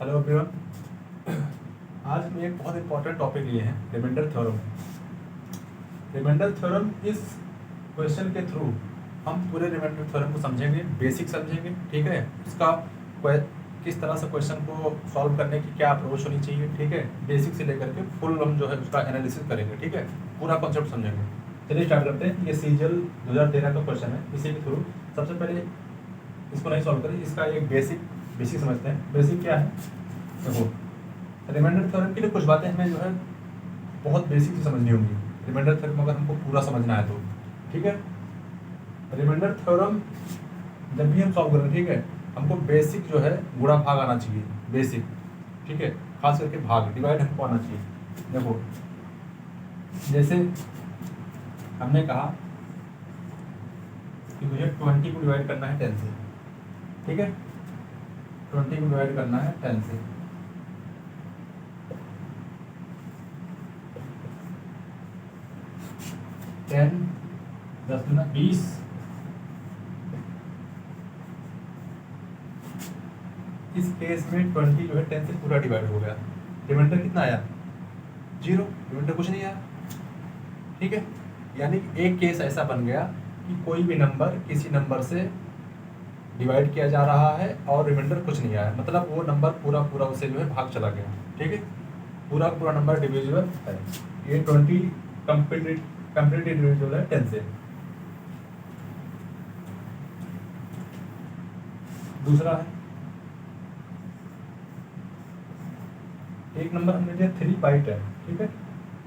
Hello everyone. आज हम एक बहुत इंपॉर्टेंट टॉपिक लिए हैं, रिमाइंडर थ्योरम। रिमाइंडर थ्योरम इस क्वेश्चन के थ्रू हम पूरे रिमाइंडर थ्योरम को समझेंगे, बेसिक समझेंगे, ठीक है। उसका किस तरह से क्वेश्चन को सॉल्व करने की क्या अप्रोच होनी चाहिए, ठीक है। बेसिक से लेकर के फुल हम जो है उसका एनालिसिस करेंगे, ठीक है। पूरा कॉन्सेप्ट समझेंगे। चलिए स्टार्ट करते हैं। ये सीजीएल 2013 का क्वेश्चन है। इसी के थ्रू सबसे पहले इसको नहीं सॉल्व करें, इसका एक बेसिक समझते हैं। बेसिक क्या है, देखो रिमाइंडर थ्योरम के लिए कुछ बातें हमें जो है बहुत बेसिक से समझनी होंगी। रिमाइंडर थ्योरम अगर हमको पूरा समझना है तो ठीक है। रिमाइंडर थ्योरम जब भी हम सॉल्व करें, ठीक है, हमको बेसिक जो है गुणा भाग आना चाहिए, बेसिक, ठीक है। खास करके भाग, डिवाइड हमको आना चाहिए। देखो जैसे हमने कहा कि मुझे 20 को डिवाइड करना है 10 से, ठीक है। 20 को डिवाइड करना है 10 से। टेन 10 गुना 20। इस केस में 20 जो है 10 से पूरा डिवाइड हो गया। रिमाइंडर कितना आया? 0। रिमाइंडर कुछ नहीं आया, ठीक है। यानी एक केस ऐसा बन गया कि कोई भी नंबर किसी नंबर से डिवाइड किया जा रहा है और रिमाइंडर कुछ नहीं आया, मतलब वो नंबर पूरा पूरा उसे जो है भाग चला गया, ठीक है। पूरा पूरा नंबर डिविजिबल है। ये 20 कंप्लीट डिविजिबल है 10 से। दूसरा है, एक नंबर हमने लिया 3/10, ठीक है।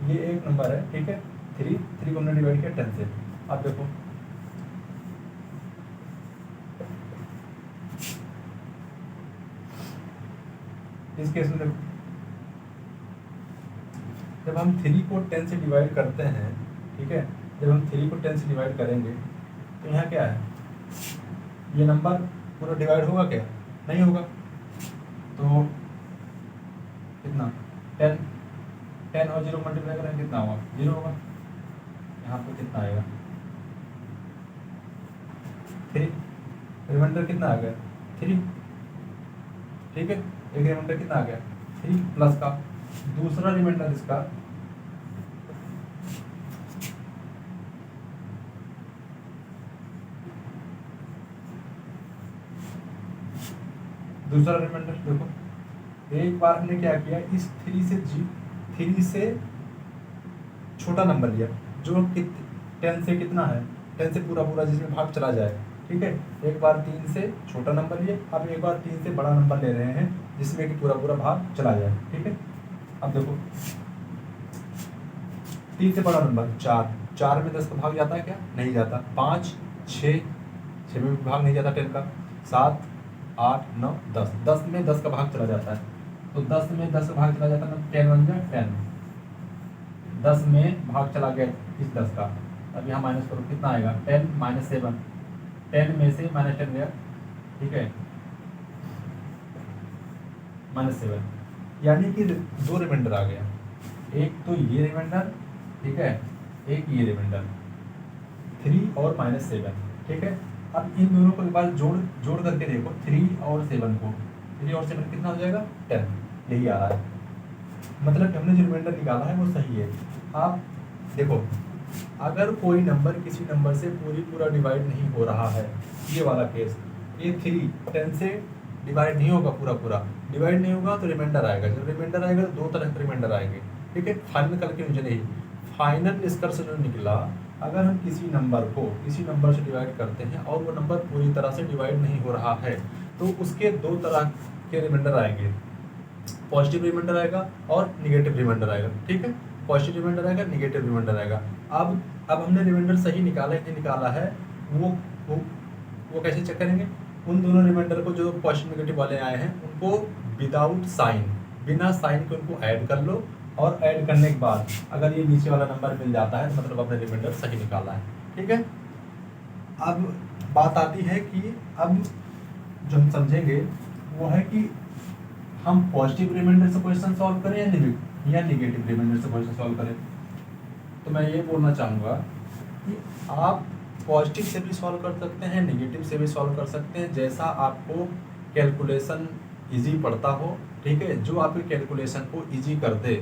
ये एक नंबर है, ठीक है। 3 को हमने डिवाइड किया 10 से। अब देखो इस केस में देखो, जब हम 3 को 10 से डिवाइड करते हैं, ठीक है, जब हम 3 को 10 से डिवाइड करेंगे तो यहाँ क्या है, ये नंबर पूरा डिवाइड होगा क्या? नहीं होगा। तो कितना 10 और 0 मल्टीप्लाई करेंगे कितना होगा? 0 होगा। यहाँ पे कितना आएगा? 3। रिमाइंडर कितना आ गया? 3, ठीक है। एक रिमाइंडर कितना आ गया? 3 प्लस का दूसरा रिमाइंडर इसका दूसरा रिमाइंडर देखो, एक बार हमने क्या किया, इस 3 से छोटा नंबर लिया जो 10 से कितना है, 10 से पूरा पूरा जिसमें भाग चला जाए, ठीक है। एक बार 3 से छोटा नंबर लिए, अब एक बार 3 से बड़ा नंबर ले रहे हैं जिसमें कि पूरा पूरा भाग चला जाए, ठीक है। अब देखो 3 से बड़ा नंबर 4 में 10 का भाग जाता है क्या? नहीं जाता। 5 6 में भी भाग नहीं जाता 10 का। 7 8 9 10 में 10 का भाग चला जाता है। तो 10 में 10 का भाग चला जाता है, 10 बन जाए 10। 10 में भाग चला गया इस 10 का। अब यहाँ माइनस करो, कितना आएगा? 10 - 7। 10 में से -10 गया, ठीक है, -7। यानी कि 2 रिमाइंडर आ गया। एक तो ये रिमाइंडर, ठीक है, एक ये रिमाइंडर 3 और -7, ठीक है। अब इन दोनों को एक बार जोड़ करके देखो, 3 और 7 को, 3 और 7 कितना हो जाएगा? 10। यही आ रहा है, मतलब हमने जो रिमाइंडर निकाला है वो सही है। आप देखो, अगर कोई नंबर किसी नंबर से पूरा डिवाइड नहीं हो रहा है, ये वाला केस, ये 3 10 से डिवाइड नहीं होगा, पूरा डिवाइड नहीं होगा तो रिमाइंडर आएगा। जब रिमाइंडर आएगा तो 2 तरह के रिमाइंडर आएंगे, ठीक है। फाइनल करके मुझे नहीं, फाइनल निष्कर्ष जो निकला, अगर हम किसी नंबर को किसी नंबर से डिवाइड करते हैं और वो नंबर पूरी तरह से डिवाइड नहीं हो रहा है तो उसके 2 तरह के रिमाइंडर आएंगे, पॉजिटिव रिमाइंडर आएगा और निगेटिव रिमाइंडर आएगा, ठीक है। पॉजिटिव रिमाइंडर आएगा, निगेटिव रिमाइंडर आएगा। अब हमने रिमाइंडर सही निकाला है, वो कैसे चेक करेंगे? उन दोनों रिमाइंडर को जो पॉजिटिव नेगेटिव वाले आए हैं उनको विदाउट साइन, बिना साइन के उनको ऐड कर लो, और ऐड करने के बाद अगर ये नीचे वाला नंबर मिल जाता है तो मतलब आपने रिमाइंडर सही निकाला है, ठीक है। अब बात आती है कि अब जो हम समझेंगे वो है कि हम पॉजिटिव रिमाइंडर से क्वेश्चन सॉल्व करें या निगेटिव रिमाइंडर से क्वेश्चन सॉल्व करें। तो मैं ये बोलना चाहूँगा कि आप पॉजिटिव से भी सॉल्व कर सकते हैं, नेगेटिव से भी सॉल्व कर सकते हैं, जैसा आपको कैलकुलेशन इजी पड़ता हो ठीक है, जो आपकी कैलकुलेशन को इजी कर दे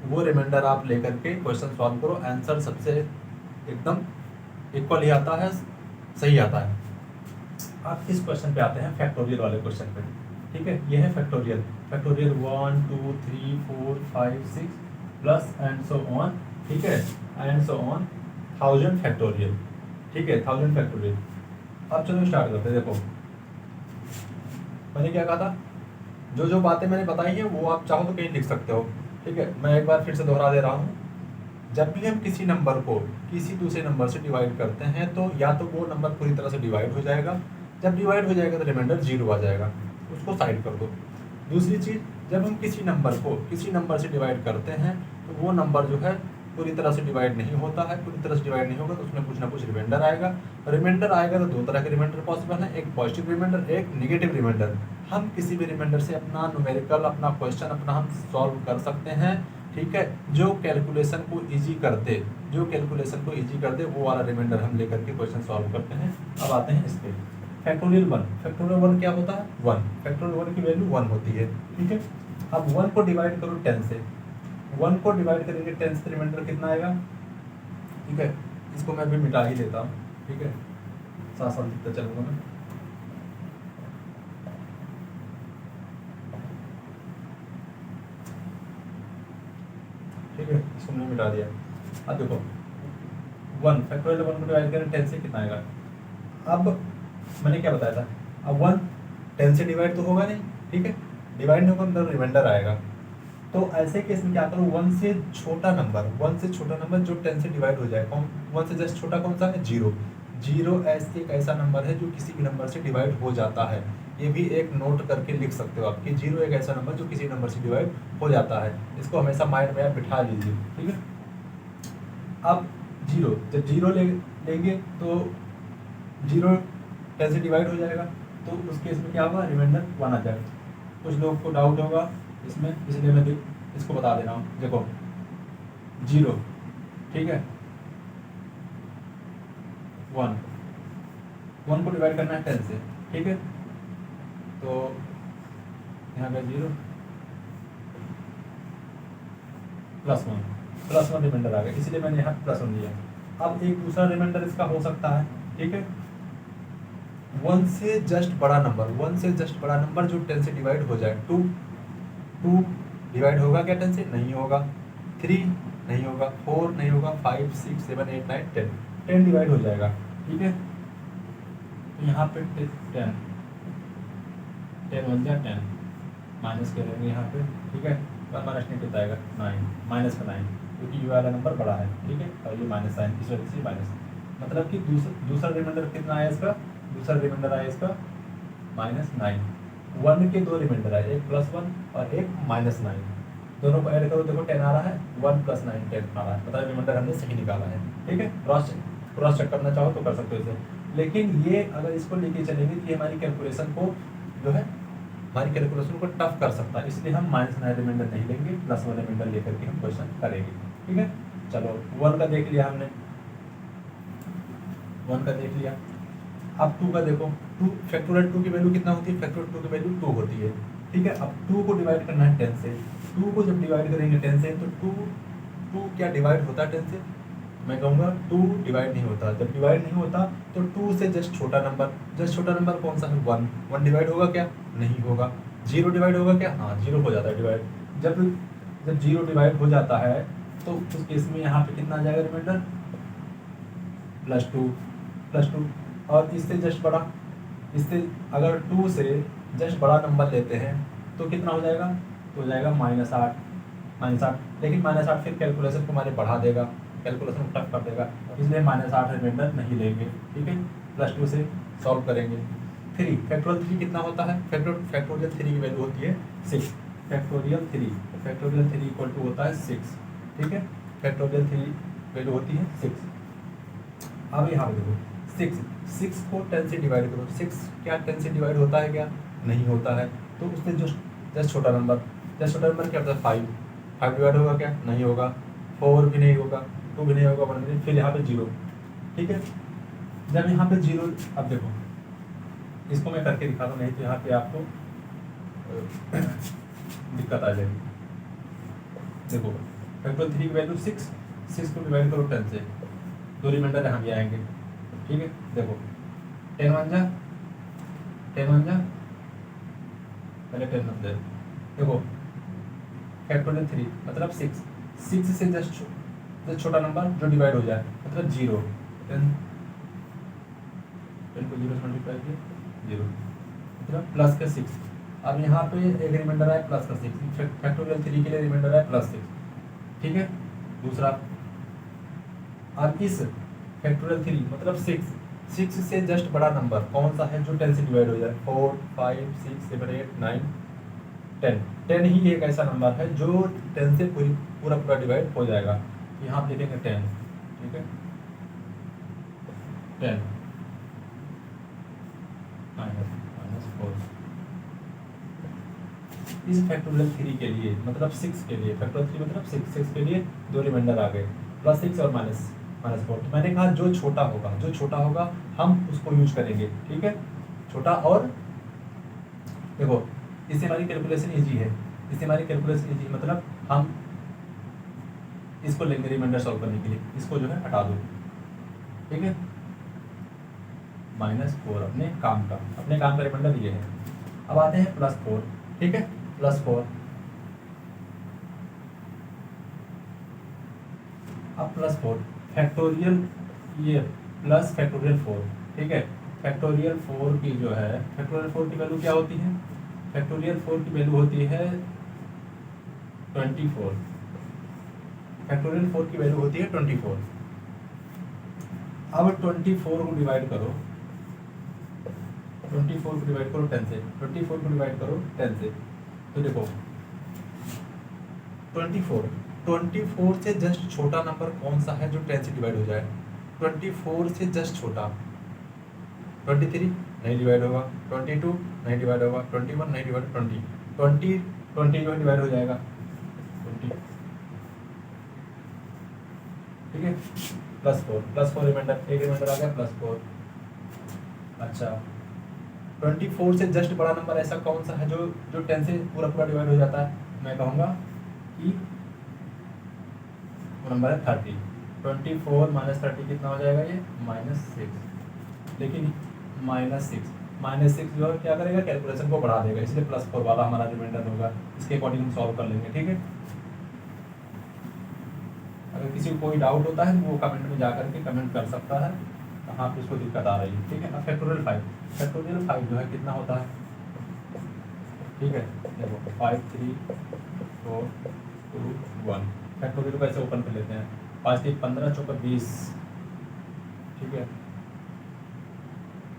वो रिमाइंडर आप लेकर के क्वेश्चन सॉल्व करो, आंसर सबसे एकदम इक्वल ही आता है, सही आता है। अब इस क्वेश्चन पे आते हैं, फैक्टोरियल वाले क्वेश्चन पे। ठीक है, ये है factorial. Factorial 1 2 3 4 5 6 plus and so on. ठीक है, एंड सो ऑन 1000 फैक्टोरियल। ठीक है, 1000 फैक्टोरियल। अब चलो स्टार्ट करते हैं। देखो मैंने क्या कहा था, जो जो बातें मैंने बताई हैं वो आप चाहो तो कहीं लिख सकते हो। ठीक है, मैं एक बार फिर से दोहरा दे रहा हूँ। जब भी हम किसी नंबर को किसी दूसरे नंबर से डिवाइड करते हैं तो या तो वो नंबर पूरी तरह से डिवाइड हो जाएगा, जब डिवाइड हो जाएगा तो रिमाइंडर 0 आ जाएगा, उसको साइड कर दो। दूसरी चीज़, जब हम किसी नंबर को किसी नंबर से डिवाइड करते हैं तो वो नंबर जो है पूरी तरह से डिवाइड नहीं होता है, पूरी तरह से डिवाइड नहीं होगा तो उसमें कुछ ना कुछ रिमाइंडर आएगा। रिमाइंडर आएगा तो दो तरह के रिमाइंडर पॉसिबल है, एक पॉजिटिव रिमाइंडर, एक नेगेटिव रिमाइंडर। हम किसी भी रिमाइंडर से अपना न्यूमेरिकल, अपना क्वेश्चन अपना हम सॉल्व कर सकते हैं। ठीक है, जो कैलकुलेशन को इजी कर दे, जो कैलकुलेशन को इजी कर दे वो वाला रिमाइंडर हम लेकर के क्वेश्चन सॉल्व करते हैं। अब आते हैं इस पे फैक्टोरियल 1। फैक्टोरियल 1 क्या होता है? 1। फैक्टोरियल 1 की वैल्यू 1 होती है। ठीक है, अब 1 को डिवाइड करो 10 से। 1 को डिवाइड करेंगे 10 से, रिमाइंडर कितना आएगा? ठीक है, इसको मैं अभी मिटा ही देता हूँ। ठीक है, साथ साथ लिखता चलूँगा मैं। ठीक है, इसको मैंने मिटा दिया। अब देखो 1 फैक्टोरियल 1 को डिवाइड करें 10 से, कितना आएगा? अब मैंने क्या बताया था, अब 1 10 से डिवाइड तो होगा नहीं। ठीक है, डिवाइड नहीं होगा मतलब रिमाइंडर आएगा। तो ऐसे केस में क्या करो, 1 से छोटा नंबर, 1 से छोटा नंबर जो 10 से डिवाइड हो जाए, कौन 1 से जस्ट छोटा कौन सा है? 0। 0 ऐसे एक ऐसा नंबर है जो किसी भी नंबर से डिवाइड हो जाता है। ये भी एक नोट करके लिख सकते हो आप कि 0 एक ऐसा नंबर जो किसी नंबर से डिवाइड हो जाता है। इसको हमेशा माइंड में आप बिठा लीजिए। ठीक है, अब 0, जब 0 लेंगे तो 0 10 से डिवाइड हो जाएगा, तो उस केस में क्या होगा? रिमाइंडर 1 आ जाएगा। कुछ लोगों को डाउट होगा इसमें, इसलिए मैं इसको बता दे रहा हूँ। देखो 0, ठीक है, 1 को डिवाइड करना है 10 से। ठीक है, तो यहाँ पे 0 प्लस वन रिमाइंडर आ गया, इसलिए मैंने यहाँ +1 लिया। अब एक दूसरा रिमाइंडर इसका हो सकता है। ठीक है, 1 से जस्ट बड़ा नंबर, 1 से जस्ट बड़ा नंबर जो 10 से डिवाइड हो जाए। 2 डिवाइड होगा क्या 10 से? नहीं होगा। 3 नहीं होगा, 4 नहीं होगा, 5 6 7 8 9 10 10 डिवाइड हो जाएगा। ठीक है, तो यहाँ पे 10 1 जा 10 माइनस करेंगे यहाँ पे। ठीक है, माइनस नहीं कितना आएगा? 9, माइनस का 9, क्योंकि ये वाला नंबर बड़ा है। ठीक है, और ये माइनस साइन, इस वजह से माइनस, मतलब कि दूसरा रिमाइंडर कितना आया इसका? दूसरा रिमाइंडर आया इसका -9। 1 के 2 रिमाइंडर आए, एक +1 और एक -9। दोनों को ऐड करो, देखो 10 आ रहा है, 1 + 9 10 आ रहा है, मतलब रिमाइंडर हमने सही निकाला है। ठीक है, क्रॉस चेक करना चाहो तो कर सकते हो इसे। लेकिन ये अगर इसको लेके चलेंगे तो ये हमारी कैलकुलेशन को जो है, हमारी कैलकुलेशन को टफ कर सकता है, इसलिए हम -9 रिमाइंडर नहीं लेंगे, +1 रिमाइंडर लेकर के हम क्वेश्चन करेंगे। ठीक है, चलो 1 का देख लिया हमने, 1 का देख लिया। अब 2 का देखो, 2 फैक्टोरियल 2 की वैल्यू कितना होती है? फैक्टोरियल 2 की वैल्यू 2 होती है। ठीक है, अब 2 को डिवाइड करना है 10 से। 2 को जब डिवाइड करेंगे 10 से तो 2 क्या डिवाइड होता है 10 से? मैं कहूँगा 2 डिवाइड नहीं होता। जब डिवाइड नहीं होता तो 2 से जस्ट छोटा नंबर कौन सा है? 1 डिवाइड होगा क्या? नहीं होगा। 0 डिवाइड होगा क्या? हाँ, 0 हो जाता है डिवाइड। जब 0 डिवाइड हो जाता है तो उस केस में यहाँ पे कितना आ जाएगा रिमाइंडर? +2 और इससे जस्ट बड़ा, इससे अगर 2 से जस्ट बड़ा नंबर लेते हैं तो कितना हो जाएगा? तो हो जाएगा -8। लेकिन -8 फिर कैलकुलेशन को हमारे बढ़ा देगा, कैलकुलेशन को टफ कर देगा, इसलिए -8 रिमाइंडर नहीं लेंगे। ठीक है, +2 से सॉल्व करेंगे। 3 फैक्टोरियल 3 कितना होता है? फैक्टोरियल 3 की वैल्यू होती है 6। फैक्टोरियल 3 इक्वल टू होता है 6। ठीक है, फैक्टोरियल 3 वैल्यू होती है 6। अब यहाँ पे देखो 6 को 10 से डिवाइड करो। 6 क्या 10 से डिवाइड होता है क्या? नहीं होता है। तो उससे जस्ट छोटा नंबर क्या होता है? 5 डिवाइड होगा क्या? नहीं होगा। 4 भी नहीं होगा, 2 भी नहीं होगा, 1 भी नहीं, फिर यहाँ पे 0। ठीक है, जब यहाँ पे 0, अब देखो इसको मैं करके दिखा दूँ, नहीं तो यहाँ पे आपको दिक्कत आ जाएगी। देखो फैक्टोरियल 3 की वैल्यू 6, 6 को डिवाइड करो 10 से, दो रिमाइंडर यहाँ भी आएंगे। ठीक है, देखो 10 1 जा, 10 1 जा, पहले 10 मत दे। देखो फैक्टोरियल 3 मतलब 6, 6 से जस्ट छोटा नंबर जो डिवाइड हो जाए मतलब 0, 10 को 0 से मल्टीप्लाई किया 0 मतलब प्लस का 6। अब यहाँ पे एक रिमाइंडर है प्लस का 6, फैक्टोरियल 3 के लिए रिमाइंडर है प्लस 6। ठीक है, दूसरा अब इस फैक्टोरियल 3 मतलब 6 से जस्ट बड़ा नंबर कौन सा है जो 10 से डिवाइड हो जाए, 4 5 6 7 8 9 10। 10 ही एक ऐसा नंबर है जो 10 से पूरा डिवाइड हो जाएगा। यहाँ आप लिखेंगे 10। ठीक है, 10 -4। इस फैक्टोरियल 3 के लिए मतलब 6 के लिए, फैक्टोरियल 3 मतलब 6 के लिए दो रिमाइंडर आ गए, +6 और -4। तो मैंने कहा जो छोटा होगा हम उसको यूज करेंगे। ठीक है, छोटा। और देखो इससे हमारी कैलकुलेशन इजी है, मतलब हम इसको लेंगे रिमाइंडर सॉल्व करने के लिए, इसको जो है हटा दो। ठीक है, -4 अपने काम का रिमाइंडर ये है। अब आते हैं +4। ठीक है, +4। अब +4 फैक्टोरियल ये प्लस फैक्टोरियल 4। ठीक है, फैक्टोरियल 4 की जो है, फैक्टोरियल 4 की वैल्यू क्या होती है, फैक्टोरियल 4 की वैल्यू होती है 24। फैक्टोरियल 4 की वैल्यू होती है 24। अब 24 को डिवाइड करो, 10 से, 24 को डिवाइड करो 10 से। तो देखो 24 से जस्ट छोटा नंबर कौन सा है जो 10 से डिवाइड हो जाए, 24 से जस्ट छोटा 23 नहीं डिवाइड होगा, 22 नहीं डिवाइड होगा, 21 नहीं डिवाइड, 20 जो डिवाइड हो जाएगा 20। ठीक है, +4 रिमाइंडर, एक रिमाइंडर आ गया +4। अच्छा 24 से जस्ट बड़ा नंबर ऐसा कौन सा है जो 10 से पूरा डिवाइड हो जाता है, मैं कहूँगा कि वो नंबर है 30। 24 -30 कितना हो जाएगा, ये -6। लेकिन -6 जो है क्या करेगा, कैलकुलेशन को बढ़ा देगा, इसलिए +4 वाला हमारा रिमाइंडर होगा। इसके अकॉर्डिंग हम सॉल्व कर लेंगे। ठीक है, अगर किसी को कोई डाउट होता है तो वो कमेंट में जा करके कमेंट कर सकता है कहाँ पे उसको दिक्कत आ रही है। ठीक है, अब फैक्टोरियल 5 जो है कितना होता है। ठीक है, देखो 5 3 4 2 1। फैक्टोरियल को ऐसे ओपन कर लेते हैं, 5 3 15 4 20। ठीक है,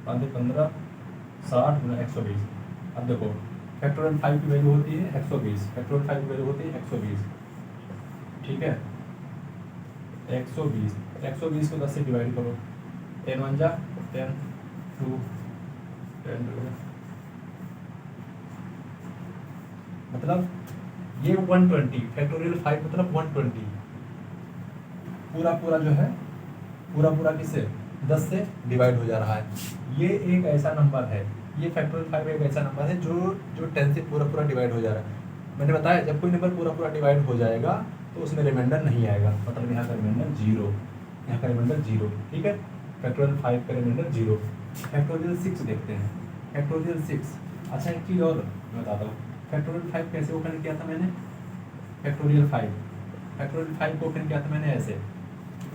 5 3 15 60 × 120। अब देखो फैक्टोरियल 5 की वैल्यू होती है 120, फैक्टोरियल 5 की वैल्यू होती है 120। ठीक है, 120 को 10 से डिवाइड करो, 10 1 जा 10 2 10 मतलब ये 120। फैक्टोरियल 5 मतलब 120। पूरा जो है पूरा किससे 10 से डिवाइड हो जा रहा है। ये एक ऐसा नंबर है, ये फैक्टोरियल 5 एक ऐसा नंबर है जो 10 से पूरा डिवाइड हो जा रहा है। मैंने बताया जब कोई नंबर पूरा डिवाइड हो जाएगा तो उसमें रिमाइंडर नहीं आएगा, मतलब यहाँ का रिमाइंडर 0, यहाँ का रिमाइंडर 0। ठीक है, फैक्टोरियल 5 का रिमाइंडर 0। फैक्टोरियल 6 देखते हैं, फैक्टोरियल 6। अच्छा एक चीज़ और मैं बताता हूँ, फैक्टोरियल 5 कैसे ओपन किया था मैंने, फैक्टोरियल 5 को ओपन किया था मैंने ऐसे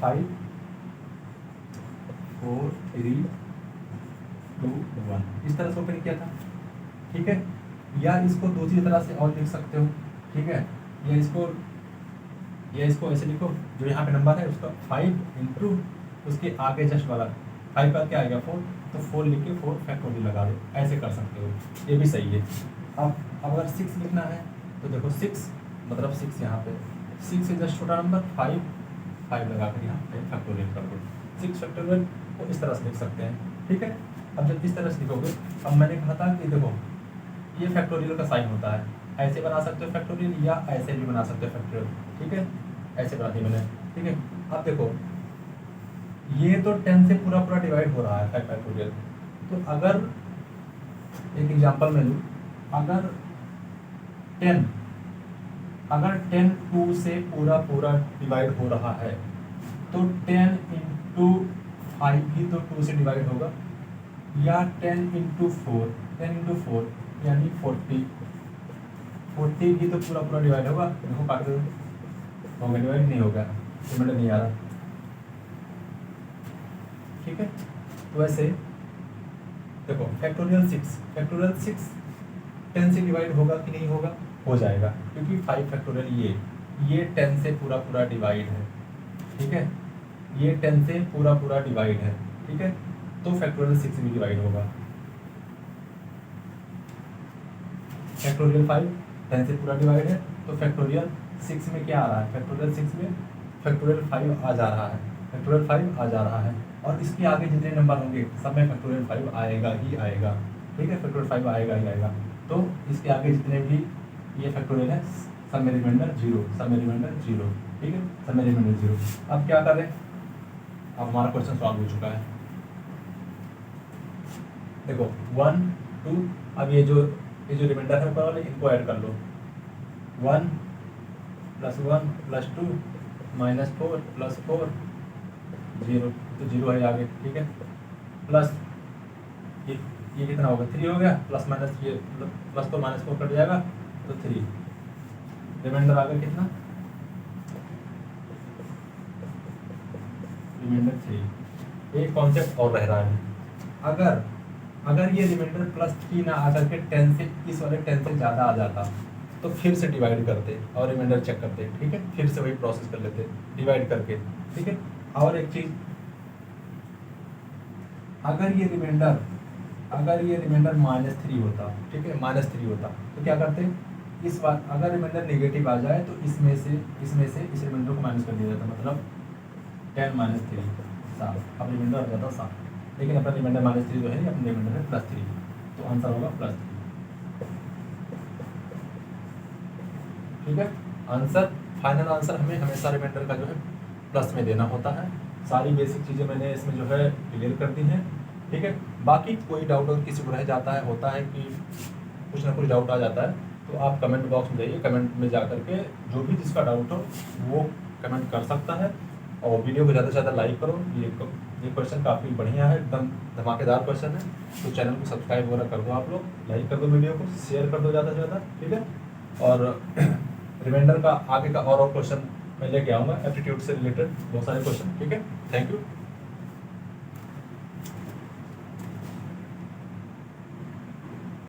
5 4 3 2 1 इस तरह से ओपन किया था। ठीक है, या इसको दूसरी तरह से और लिख सकते हो। ठीक है, या इसको ऐसे लिखो, जो यहाँ पे नंबर है उसका 5 इंटू उसके आगे जस्ट वाला 5 का क्या आएगा 4, तो 4 लिख के 4 फैक्टोरियल लगा दो, ऐसे कर सकते हो, ये भी सही है। अब अगर 6 लिखना है तो देखो 6 मतलब 6 यहाँ पे 6 से जस्ट छोटा नंबर 5 लगा कर यहाँ पे फैक्टोरियल कर दो, 6 फैक्टोरियल को इस तरह से लिख सकते हैं। ठीक है, अब जब इस तरह से लिखोगे, अब मैंने कहा था कि देखो ये फैक्टोरियल का साइन होता है, ऐसे बना सकते हो फैक्टोरियल या ऐसे भी बना सकते हो फैक्टोरियल। ठीक है, ऐसे बना दिया मैंने। ठीक है, अब देखो ये तो 10 से पूरा डिवाइड हो रहा है फैक्टोरियल। तो अगर एक एग्जांपल में लूँ, अगर 10, अगर 10 2 से पूरा पूरा डिवाइड हो रहा है तो 10 इंटू 5 भी तो 2 से डिवाइड होगा, या 10 इंटू 4 यानी 40 भी तो पूरा पूरा डिवाइड होगा। देखो काट दो, होगा डिवाइड नहीं होगा, रिमाइंडर नहीं आ रहा। ठीक है, तो वैसे देखो फैक्टोरियल 6 10 से डिवाइड होगा कि नहीं होगा, हो जाएगा, क्योंकि 5 फैक्टोरियल ये 10 से पूरा पूरा डिवाइड है। ठीक है, ये 10 से पूरा पूरा डिवाइड है। ठीक है, तो फैक्टोरियल 6 भी डिवाइड होगा। फैक्टोरियल 5 10 से पूरा डिवाइड है, तो फैक्टोरियल 6 में क्या आ रहा है, फैक्टोरियल 6 में फैक्टोरियल 5 आ जा रहा है, फैक्टोरियल 5 आ जा रहा है, और इसके आगे जितने नंबर होंगे सब में फैक्टोरियल 5 आएगा ही आएगा। ठीक है, फैक्टोरियल 5 आएगा ही आएगा, तो इसके आगे जितने भी ये फैक्टोरियल है सब में रिमाइंडर 0, सब में रिमाइंडर 0। ठीक है, सब में रिमाइंडर 0। अब क्या करें, अब हमारा क्वेश्चन सॉल्व हो चुका है। देखो 1 2, अब ये जो रिमाइंडर है ऊपर वाले इनको ऐड कर लो, 1 + 1 + 2 -4 + 4 0, तो 0 है आगे। ठीक है, प्लस ये कितना होगा, 3 हो गया, प्लस माइनस ये प्लस तो -4 कट जाएगा, तो 3 रिमाइंडर आ गया कितना, रिमाइंडर 3। एक कॉन्सेप्ट और रह रहा है, अगर ये रिमाइंडर +3 ना आकर के 10 से इस वाले 10 से ज़्यादा आ जाता तो फिर से डिवाइड करते और रिमाइंडर चेक करते। ठीक है, फिर से वही प्रोसेस कर लेते डिवाइड करके। ठीक है, और एक चीज़, अगर ये रिमाइंडर -3 होता, ठीक है -3 होता, तो क्या करते, इस बार अगर रिमाइंडर नेगेटिव आ जाए तो इसमें से इस रिमाइंडर को माइनस कर दिया जाता, मतलब 10 - 3 7, अब रिमाइंडर आ जाता 7, लेकिन अपना रिमाइंडर -3 तो है नहीं, अपना रिमाइंडर है +3, तो आंसर होगा +3। ठीक है, आंसर फाइनल आंसर हमें हमेशा रिमाइंडर का जो है प्लस में देना होता है। सारी बेसिक चीज़ें मैंने इसमें जो है क्लियर कर दी हैं। ठीक है, बाकी कोई डाउट अगर किसी को रह जाता है, होता है कि कुछ ना कुछ डाउट आ जाता है, तो आप कमेंट बॉक्स में जाइए, कमेंट में जा करके जो भी जिसका डाउट हो वो कमेंट कर सकता है, और वीडियो को ज़्यादा से ज़्यादा लाइक करो। ये क्वेश्चन काफ़ी बढ़िया है, एकदम धमाकेदार क्वेश्चन है, तो चैनल को सब्सक्राइब वगैरह कर दो, आप लोग लाइक कर दो, वीडियो को शेयर कर दो ज़्यादा से ज़्यादा। ठीक है, और रिमाइंडर का आगे का और क्वेश्चन मैं लेके आऊँगा, एप्टीट्यूड से रिलेटेड बहुत सारे क्वेश्चन। ठीक है, थैंक यू।